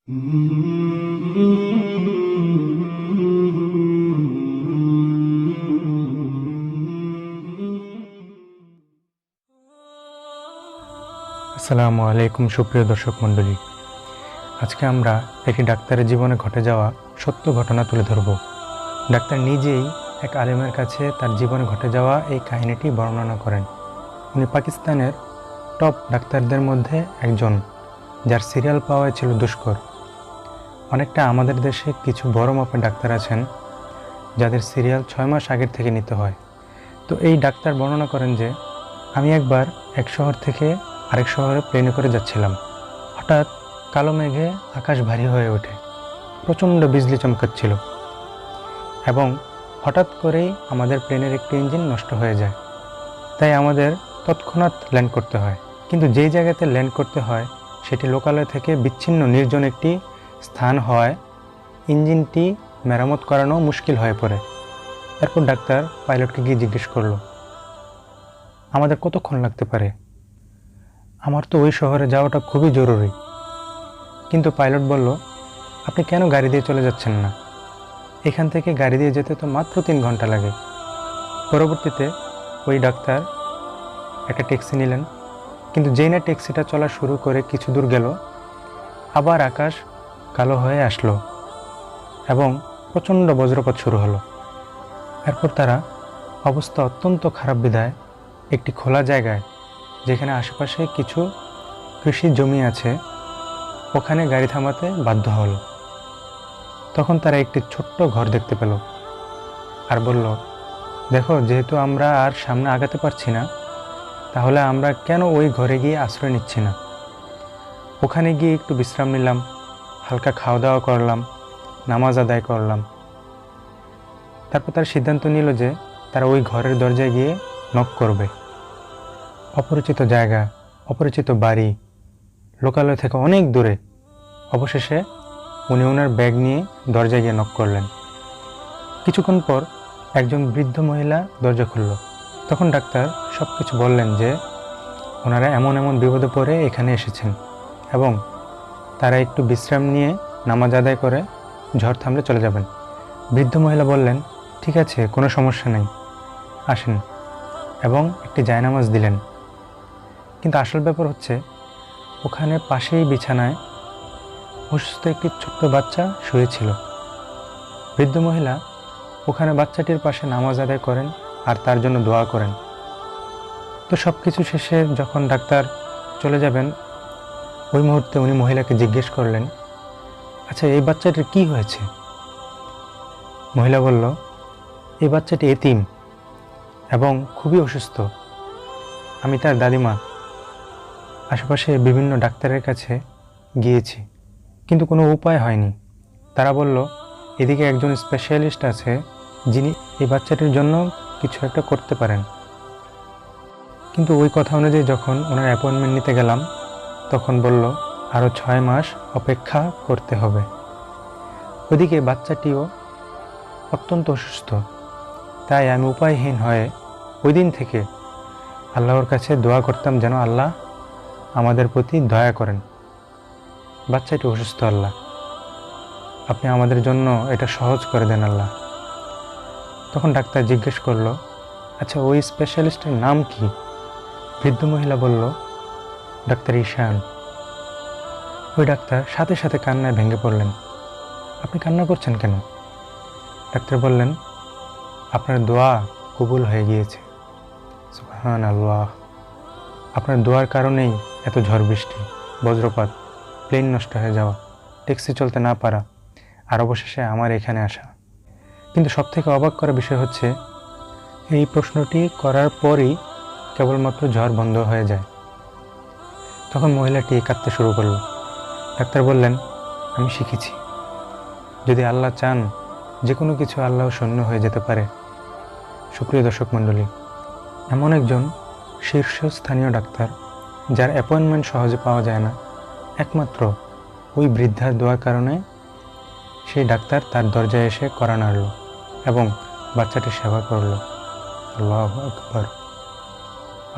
আসসালামু আলাইকুম সুপ্রিয় দর্শক মণ্ডলী। আজকে আমরা একটি ডাক্তারের জীবনে ঘটে যাওয়া সত্য ঘটনা তুলে ধরব। ডাক্তার নিজেই এক আলেমের কাছে তার জীবনে ঘটে যাওয়া এই কাহিনীটি বর্ণনা করেন। উনি পাকিস্তানের টপ ডাক্তারদের মধ্যে একজন, যার সিরিয়াল পাওয়া ছিল দুষ্কর। অনেকটা আমাদের দেশে কিছু বড় মাপের ডাক্তার আছেন যাদের সিরিয়াল 6 মাস আগের থেকে নিতে হয়। তো এই ডাক্তার বর্ণনা করেন যে, আমি একবার এক শহর থেকে আরেক শহরে প্লেনে করে যাচ্ছিলাম। হঠাৎ কালো মেঘে আকাশ ভারী হয়ে ওঠে, প্রচণ্ড বিজলি চমকাচ্ছিল এবং হঠাৎ করেই আমাদের প্লেনের একটি ইঞ্জিন নষ্ট হয়ে যায়। তাই আমাদের তৎক্ষণাৎ ল্যান্ড করতে হয়। কিন্তু যেই জায়গাতে ল্যান্ড করতে হয় সেটি লোকালয় থেকে বিচ্ছিন্ন নির্জন একটি স্থান হওয়ায় ইঞ্জিনটি মেরামত করানো মুশকিল হয়ে পড়ে। এরপর ডাক্তার পাইলটকে গিয়ে জিজ্ঞেস করলো, আমাদের কতক্ষণ লাগতে পারে? আমার তো ওই শহরে যাওয়াটা খুবই জরুরি। কিন্তু পাইলট বলল, আপনি কেন গাড়ি দিয়ে চলে যাচ্ছেন না? এখান থেকে গাড়ি দিয়ে যেতে তো মাত্র 3 ঘন্টা লাগে। পরবর্তীতে ওই ডাক্তার একটা ট্যাক্সি নিলেন, কিন্তু যেই না ট্যাক্সিটা চলা শুরু করে কিছু দূর গেল, আবার আকাশ কালো হয়ে আসলো এবং প্রচণ্ড বজ্রপাত শুরু হলো। এরপর তারা অবস্থা অত্যন্ত খারাপ বিধায় একটি খোলা জায়গায়, যেখানে আশেপাশে কিছু কৃষি জমি আছে, ওখানে গাড়ি থামাতে বাধ্য হল। তখন তারা একটি ছোট্ট ঘর দেখতে পেল আর বলল, দেখো, যেহেতু আমরা আর সামনে আগাতে পারছি না, তাহলে আমরা কেন ওই ঘরে গিয়ে আশ্রয় নিচ্ছি না? ওখানে গিয়ে একটু বিশ্রাম নিলাম, হালকা খাওয়া দাওয়া করলাম, নামাজ আদায় করলাম। তারপর তারা সিদ্ধান্ত নিল যে তারা ওই ঘরের দরজায় গিয়ে নক করবে। অপরিচিত জায়গা, অপরিচিত বাড়ি, লোকালয় থেকে অনেক দূরে। অবশেষে উনি ওনার ব্যাগ নিয়ে দরজায় গিয়ে নক করলেন। কিছুক্ষণ পর একজন বৃদ্ধ মহিলা দরজা খুলল। তখন ডাক্তার সব কিছু বললেন যে ওনারা এমন এমন বিপদে পড়ে এখানে এসেছেন এবং তারা একটু বিশ্রাম নিয়ে নামাজ আদায় করে ঝড় থামলে চলে যাবেন। বৃদ্ধ মহিলা বললেন, ঠিক আছে, কোনো সমস্যা নেই, আসেন, এবং একটি জায়নামাজ দিলেন। কিন্তু আসল ব্যাপার হচ্ছে, ওখানে পাশেই বিছানায় অসুস্থ একটি ছোট্ট বাচ্চা শুয়েছিল। বৃদ্ধ মহিলা ওখানে বাচ্চাটির পাশে নামাজ আদায় করেন আর তার জন্য দোয়া করেন। তো সব কিছু শেষে যখন ডাক্তার চলে যাবেন, ওই মুহূর্তে উনি মহিলাকে জিজ্ঞেস করলেন, আচ্ছা, এই বাচ্চাটির কি হয়েছে? মহিলা বলল, এই বাচ্চাটি এতিম এবং খুবই অসুস্থ। আমি তার দাদিমা। আশেপাশে বিভিন্ন ডাক্তারের কাছে গিয়েছি, কিন্তু কোনো উপায় হয়নি। তারা বলল, এদিকে একজন স্পেশালিস্ট আছে যিনি এই বাচ্চাটির জন্য কিছু একটা করতে পারেন। কিন্তু ওই কথা অনুযায়ী যখন ওনার অ্যাপয়েন্টমেন্ট নিতে গেলাম, তখন বলল আরও 6 মাস অপেক্ষা করতে হবে। ওদিকে বাচ্চাটিও অত্যন্ত অসুস্থ। তাই আমি উপায়হীন হয়ে ওই দিন থেকে আল্লাহর কাছে দোয়া করতাম যেন আল্লাহ আমাদের প্রতি দয়া করেন। বাচ্চাটি অসুস্থ, আল্লাহ আপনি আমাদের জন্য এটা সহজ করে দেন আল্লাহ। তখন ডাক্তার জিজ্ঞেস করল, আচ্ছা, ওই স্পেশালিস্টের নাম কি? বৃদ্ধ মহিলা বলল, ডাক্তার ঈশান। ওই ডাক্তার সাথে সাথে কান্নায় ভেঙে পড়লেন। আপনি কান্না করছেন কেন? ডাক্তার বললেন, আপনার দোয়া কবুল হয়ে গিয়েছে। সুবহানাল্লাহ। আপনার দোয়ার কারণেই এত ঝড় বৃষ্টি, বজ্রপাত, প্লেন নষ্ট হয়ে যাওয়া, ট্যাক্সি চলতে না পারা, আর অবশেষে আমার এখানে আসা। কিন্তু সবথেকে অবাক করা বিষয় হচ্ছে, এই প্রশ্নটি করার পরই কেবলমাত্র ঝড় বন্ধ হয়ে যায়। তখন মহিলাটি কাঁদতে শুরু করল। ডাক্তার বললেন, আমি শিখেছি, যদি আল্লাহ চান যে কোনো কিছু আল্লাহ শূন্য হয়ে যেতে পারে। সুপ্রিয় দর্শক মণ্ডলী, এমন একজন শীর্ষস্থানীয় ডাক্তার যার অ্যাপয়েন্টমেন্ট সহজে পাওয়া যায় না, একমাত্র ওই বৃদ্ধার দোয়ার কারণে সেই ডাক্তার তার দরজায় এসে করা নাড়ল এবং বাচ্চাটির সেবা করল। আল্লাহু আকবার।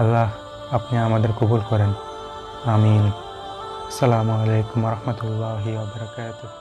আল্লাহ আপনি আমাদের কবুল করেন, আমিন। আসসালামু আলাইকুম রহমতুল্লাহি ওয়া বারাকাতুহু।